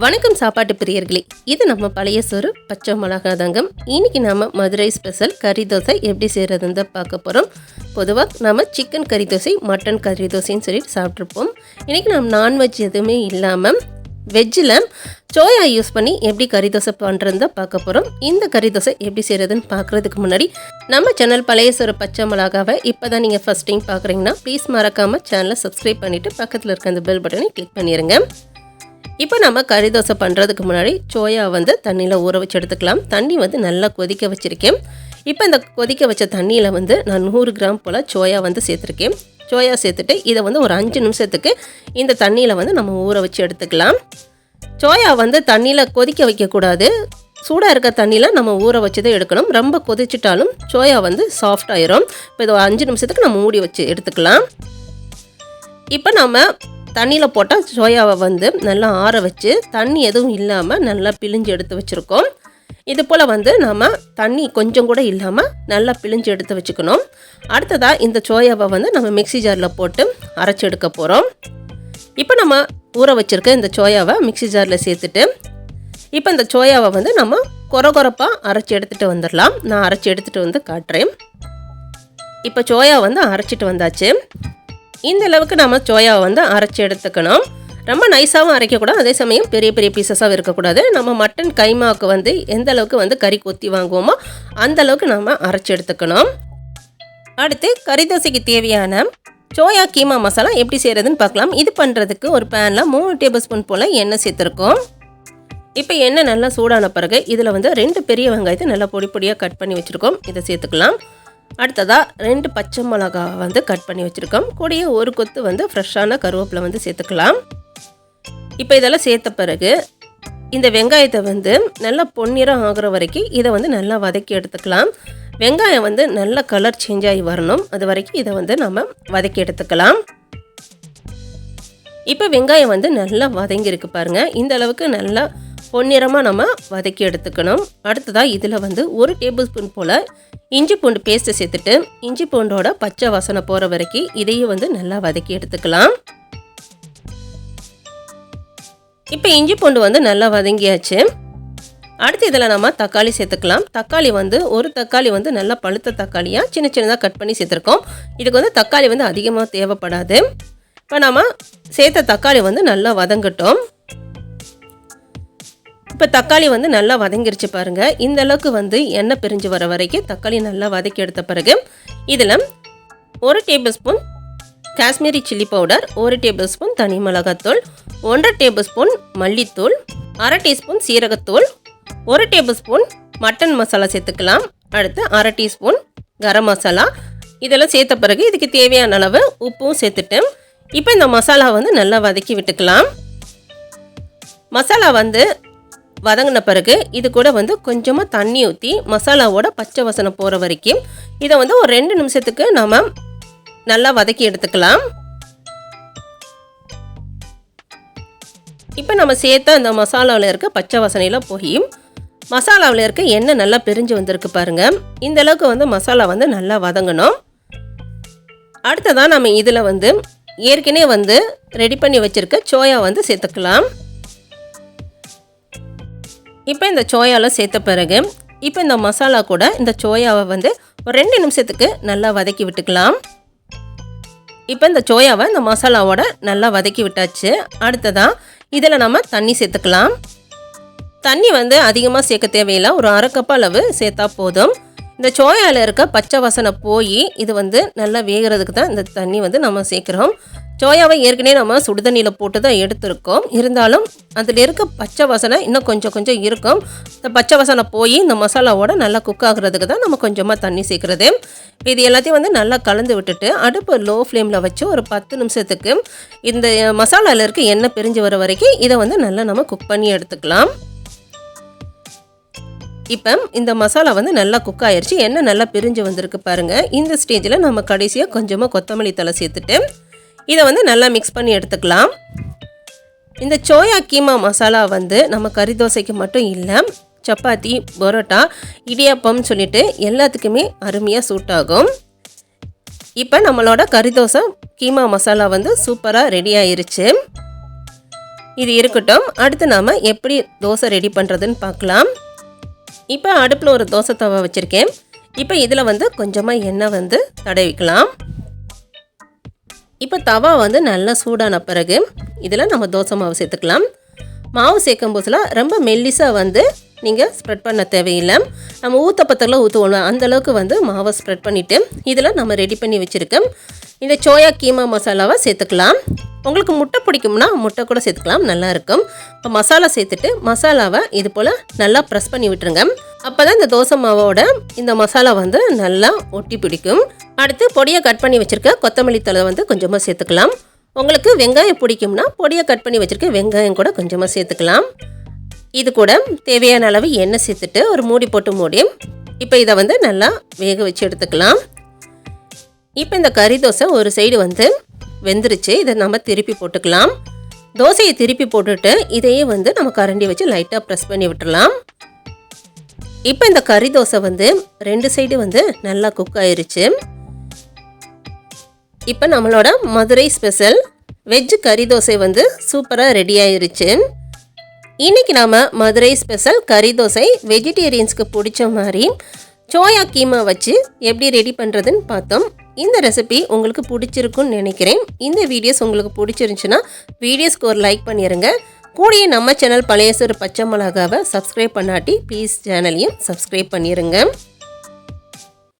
வணக்கம் சாப்பாட்டு பிரியர்களே, இது நம்ம பழைய சோறு பச்சைமொளகா தாங்கம். இன்றைக்கி நம்ம மதுரை ஸ்பெஷல் கறி தோசை எப்படி செய்கிறதுன்னு தான் பார்க்க போகிறோம். பொதுவாக நம்ம சிக்கன் கறி தோசை, மட்டன் கறி தோசைன்னு சொல்லிட்டு சாப்பிட்ருப்போம். இன்றைக்கி நம்ம நான்வெஜ் எதுவுமே இல்லாமல் வெஜ்ஜில் சோயா யூஸ் பண்ணி எப்படி கறி தோசை பண்ணுறதுன்னு தான் பார்க்க போகிறோம். இந்த கறி தோசை எப்படி செய்கிறதுன்னு பார்க்குறதுக்கு முன்னாடி நம்ம சேனல் பழைய சோறு பச்சைமொளகாவை இப்போ தான் நீங்கள் ஃபஸ்ட் டைம் பார்க்குறீங்கன்னா ப்ளீஸ் மறக்காமல் சேனலை சப்ஸ்கிரைப் பண்ணிவிட்டு பக்கத்தில் இருக்க அந்த பெல் பட்டனை கிளிக் பண்ணிடுங்க. இப்போ நம்ம கறி தோசை பண்ணுறதுக்கு முன்னாடி சோயா தண்ணியில் ஊற வச்சு எடுத்துக்கலாம். தண்ணி நல்லா கொதிக்க வச்சுருக்கேன். இப்போ இந்த கொதிக்க வச்ச தண்ணியில் நான் 100 கிராம் போல் சோயா சேர்த்துருக்கேன். சோயா சேர்த்துட்டு இதை ஒரு 5 நிமிஷத்துக்கு இந்த தண்ணியில் நம்ம ஊற வச்சு எடுத்துக்கலாம். சோயா தண்ணியில் கொதிக்க வைக்கக்கூடாது. சூடாக இருக்க தண்ணியில் நம்ம ஊற வச்சு தான் எடுக்கணும். ரொம்ப கொதிச்சிட்டாலும் சோயா சாஃப்ட் ஆயிரும். இப்போ இதை 5 நிமிஷத்துக்கு நம்ம மூடி வச்சு எடுத்துக்கலாம். இப்போ நம்ம தண்ணியில் போட்டால் சோயாவை நல்லா ஆற வச்சு தண்ணி எதுவும் இல்லாமல் நல்லா பிழிஞ்சு எடுத்து வச்சுருக்கோம். இது போல் நம்ம தண்ணி கொஞ்சம் கூட இல்லாமல் நல்லா பிழிஞ்சு எடுத்து வச்சுக்கணும். அடுத்ததாக இந்த சோயாவை நம்ம மிக்ஸி ஜாரில் போட்டு அரைச்சி எடுக்க போகிறோம். இப்போ நம்ம ஊற வச்சுருக்க இந்த சோயாவை மிக்ஸி ஜாரில் சேர்த்துட்டு இப்போ இந்த சோயாவை நம்ம கொரகொரப்பாக அரைச்சி எடுத்துகிட்டு வந்துடலாம். நான் அரைச்சி எடுத்துகிட்டு காட்டுறேன். இப்போ சோயா அரைச்சிட்டு வந்தாச்சு. இந்த அளவுக்கு நம்ம சோயாவை அரைச்சி எடுத்துக்கணும். ரொம்ப நைஸாகவும் அரைக்கக்கூடாது, அதே சமயம் பெரிய பெரிய பீசஸாகவும் இருக்கக்கூடாது. நம்ம மட்டன் கைமாவுக்கு எந்த அளவுக்கு கறி கொத்தி வாங்குவோமோ அந்த அளவுக்கு நம்ம அரைச்சி எடுத்துக்கணும். அடுத்து கறி தோசைக்கு தேவையான சோயா கீமா மசாலா எப்படி செய்கிறதுன்னு பார்க்கலாம். இது பண்ணுறதுக்கு ஒரு பேனில் 3 டேபிள் ஸ்பூன் போல் எண்ணெய் சேர்த்துருக்கோம். இப்போ எண்ணெய் நல்லா சூடான பிறகு இதில் 2 பெரிய வெங்காயத்தை நல்லா பொடி பொடியாக கட் பண்ணி வச்சுருக்கோம். இதை சேர்த்துக்கலாம். அடுத்ததாக 2 பச்சை மிளகாவை கட் பண்ணி வச்சுருக்கோம். கூடயே ஒரு கொத்து ஃப்ரெஷ்ஷான கருவேப்பிலை சேர்த்துக்கலாம். இப்போ இதெல்லாம் சேர்த்த பிறகு இந்த வெங்காயத்தை நல்லா பொன்னிறம் ஆகிற வரைக்கும் இதை நல்லா வதக்கி எடுத்துக்கலாம். வெங்காயம் நல்ல கலர் சேஞ்ச் ஆகி வரணும். அது வரைக்கும் இதை நம்ம வதக்கி எடுத்துக்கலாம். இப்போ வெங்காயம் நல்லா வதங்கியிருக்கு பாருங்கள். இந்த அளவுக்கு நல்லா பொன்னிறமாக நம்ம வதக்கி எடுத்துக்கணும். அடுத்ததாக இதில் 1 டேபிள் ஸ்பூன் போல் இஞ்சி பூண்டு பேஸ்ட்டை சேர்த்துட்டு இஞ்சி பூண்டோட பச்சை வாசனை போகிற வரைக்கும் இதையும் நல்லா வதக்கி எடுத்துக்கலாம். இப்போ இஞ்சி பூண்டு நல்லா வதங்கியாச்சு. அடுத்து இதில் நம்ம தக்காளி சேர்த்துக்கலாம். தக்காளி ஒரு தக்காளி நல்லா பழுத்த தக்காளியாக சின்ன சின்னதாக கட் பண்ணி சேர்த்துருக்கோம். இதுக்கு தக்காளி அதிகமாக தேவைப்படாது. இப்போ நம்ம சேர்த்த தக்காளி நல்லா வதங்கட்டும். இப்போ தக்காளி நல்லா வதங்கிருச்சு பாருங்கள். இந்த அளவுக்கு எண்ணெய் பிரிஞ்சு வர வரைக்கும் தக்காளி நல்லா வதக்கி எடுத்த பிறகு இதில் 1 table spoon Kashmiri chilli powder, 1 table spoon தனி மிளகாத்தூள், 1 டேபிள் ஸ்பூன் மல்லித்தூள், 1/2 டீஸ்பூன் சீரகத்தூள், 1 டேபிள் ஸ்பூன் மட்டன் மசாலா சேர்த்துக்கலாம். அடுத்து 1/2 டீஸ்பூன் கரம் மசாலா. இதெல்லாம் சேர்த்த பிறகு இதுக்கு தேவையான அளவு உப்பும் சேர்த்துட்டு இப்போ இந்த மசாலா நல்லா வதக்கி விட்டுக்கலாம். மசாலா வதங்கின பிறகு இது கூட கொஞ்சமாக தண்ணி ஊற்றி மசாலாவோட பச்சை வாசனை போகிற வரைக்கும் இதை ஒரு 2 நிமிஷத்துக்கு நம்ம நல்லா வதக்கி எடுத்துக்கலாம். இப்போ நம்ம சேர்த்த அந்த மசாலாவில் இருக்க பச்சை வாசனையில் போய் மசாலாவில் இருக்க எண்ணெய் நல்லா பிரிஞ்சு வந்திருக்கு பாருங்கள். இந்த அளவுக்கு மசாலா நல்லா வதங்கணும். அடுத்ததாக நம்ம இதில் ஏற்கனவே ரெடி பண்ணி வச்சுருக்க சோயா சேர்த்துக்கலாம். இப்போ இந்த சோயாவில் சேர்த்த பிறகு இப்போ இந்த மசாலா கூட இந்த சோயாவை ஒரு 2 நிமிஷத்துக்கு நல்லா வதக்கி விட்டுக்கலாம். இப்போ இந்த சோயாவை இந்த மசாலாவோட நல்லா வதக்கி விட்டாச்சு. அடுத்ததாக இதில் நம்ம தண்ணி சேர்த்துக்கலாம். தண்ணி அதிகமாக சேர்க்க தேவையில்லை. ஒரு 1/2 கப் அளவு சேர்த்தா போதும். இந்த சோயாவில் இருக்க பச்சை வாசனை போய் இது நல்லா வேகிறதுக்கு தான் இந்த தண்ணி நம்ம சேர்க்குறோம். சோயாவை ஏற்கனவே நம்ம சுடுதண்ணியில் போட்டு தான் எடுத்துருக்கோம். இருந்தாலும் அதில் இருக்க பச்சை வாசனை இன்னும் கொஞ்சம் இருக்கும். இந்த பச்சை வாசனை போய் இந்த மசாலாவோட நல்லா குக் ஆகுறதுக்கு தான் நம்ம கொஞ்சமாக தண்ணி சேர்க்குறது. இது எல்லாத்தையும் நல்லா கலந்து விட்டுட்டு அடுப்பு லோ ஃப்ளேமில் வச்சு ஒரு 10 நிமிஷத்துக்கு இந்த மசாலாவில் இருக்க எண்ணெய் பிரிஞ்சு வர வரைக்கும் இதை நல்லா நம்ம குக் பண்ணி எடுத்துக்கலாம். இப்போ இந்த மசாலா நல்லா குக் ஆயிடுச்சு. எண்ணெய் நல்லா பிரிஞ்சு வந்திருக்கு பாருங்கள். இந்த ஸ்டேஜில் நம்ம கடைசியாக கொஞ்சமாக கொத்தமல்லி தழை சேர்த்துட்டு இதை நல்லா மிக்ஸ் பண்ணி எடுத்துக்கலாம். இந்த சோயா கீமா மசாலா நம்ம கறி தோசைக்கு மட்டும் இல்லை, சப்பாத்தி, பரோட்டா, இடியாப்பம்னு சொல்லிட்டு எல்லாத்துக்குமே அருமையாக சூட் ஆகும். இப்போ நம்மளோட கறி தோசை கீமா மசாலா சூப்பராக ரெடி ஆயிருச்சு. இது இருக்கட்டும். அடுத்து நாம் எப்படி தோசை ரெடி பண்ணுறதுன்னு பார்க்கலாம். இப்போ அடுப்பில் ஒரு தோசை தவா வச்சுருக்கேன். இப்போ இதில் வந்து கொஞ்சமாக எண்ணெய் வந்து தடவிக்கலாம். இப்போ தவா வந்து நல்லா சூடான பிறகு இதில் நம்ம தோசை மாவு சேர்த்துக்கலாம். மாவு சேர்க்கும் போதுலாம் ரொம்ப மெல்லிசாக வந்து நீங்கள் ஸ்ப்ரெட் பண்ண தேவையில்லை. நம்ம ஊற்றப்பத்தில் ஊற்றுவோம் அந்தளவுக்கு வந்து மாவை ஸ்ப்ரெட் பண்ணிவிட்டு இதில் நம்ம ரெடி பண்ணி வச்சுருக்கோம் இந்த சோயா கீமா மசாலாவை சேர்த்துக்கலாம். உங்களுக்கு முட்டை பிடிக்கும்னா முட்டை கூட சேர்த்துக்கலாம், நல்லாயிருக்கும். இப்போ மசாலா சேர்த்துட்டு மசாலாவை இது போல் நல்லா ப்ரெஸ் பண்ணி விட்டுருங்க. அப்போ தான் இந்த தோசை மாவோட இந்த மசாலா வந்து நல்லா ஒட்டி பிடிக்கும். அடுத்து பொடியை கட் பண்ணி வச்சுருக்க கொத்தமல்லி தழை வந்து கொஞ்சமாக சேர்த்துக்கலாம். உங்களுக்கு வெங்காயம் பிடிக்கும்னா பொடியை கட் பண்ணி வச்சுருக்க வெங்காயம் கூட கொஞ்சமாக சேர்த்துக்கலாம். இது கூட தேவையான அளவு எண்ணெய் சேர்த்துட்டு ஒரு மூடி போட்டு மூடி இப்போ இதை வந்து நல்லா வேக வச்சு எடுத்துக்கலாம். இப்போ இந்த கறி தோசை ஒரு சைடு வந்து வெந்துருச்சு. இதை நம்ம திருப்பி போட்டுக்கலாம். தோசையை திருப்பி போட்டுட்டு இதையே வந்து நம்ம கரண்டி வச்சு லைட்டாக ப்ரெஸ் பண்ணி விட்டுடலாம். இப்போ இந்த கறி தோசை வந்து 2 சைடு வந்து நல்லா குக் ஆயிருச்சு. இப்போ நம்மளோட மதுரை ஸ்பெஷல் வெஜ் கறி தோசை வந்து சூப்பராக ரெடி ஆயிருச்சு. இன்றைக்கி நாம் மதுரை ஸ்பெஷல் கறி தோசை வெஜிடேரியன்ஸ்க்கு பிடிச்ச மாதிரி சோயா கீமா வச்சு எப்படி ரெடி பண்ணுறதுன்னு பார்த்தோம். இந்த ரெசிபி உங்களுக்கு பிடிச்சிருக்குன்னு நினைக்கிறேன். இந்த வீடியோஸ் உங்களுக்கு பிடிச்சிருந்துச்சுன்னா வீடியோஸ்க்கு ஒரு லைக் பண்ணிடுங்க. கூடயே நம்ம சேனல் பழையசோறு பச்சை மிளகாவை சப்ஸ்கிரைப் பண்ணாட்டி ப்ளீஸ் சேனலையும் சப்ஸ்கிரைப் பண்ணிடுங்க.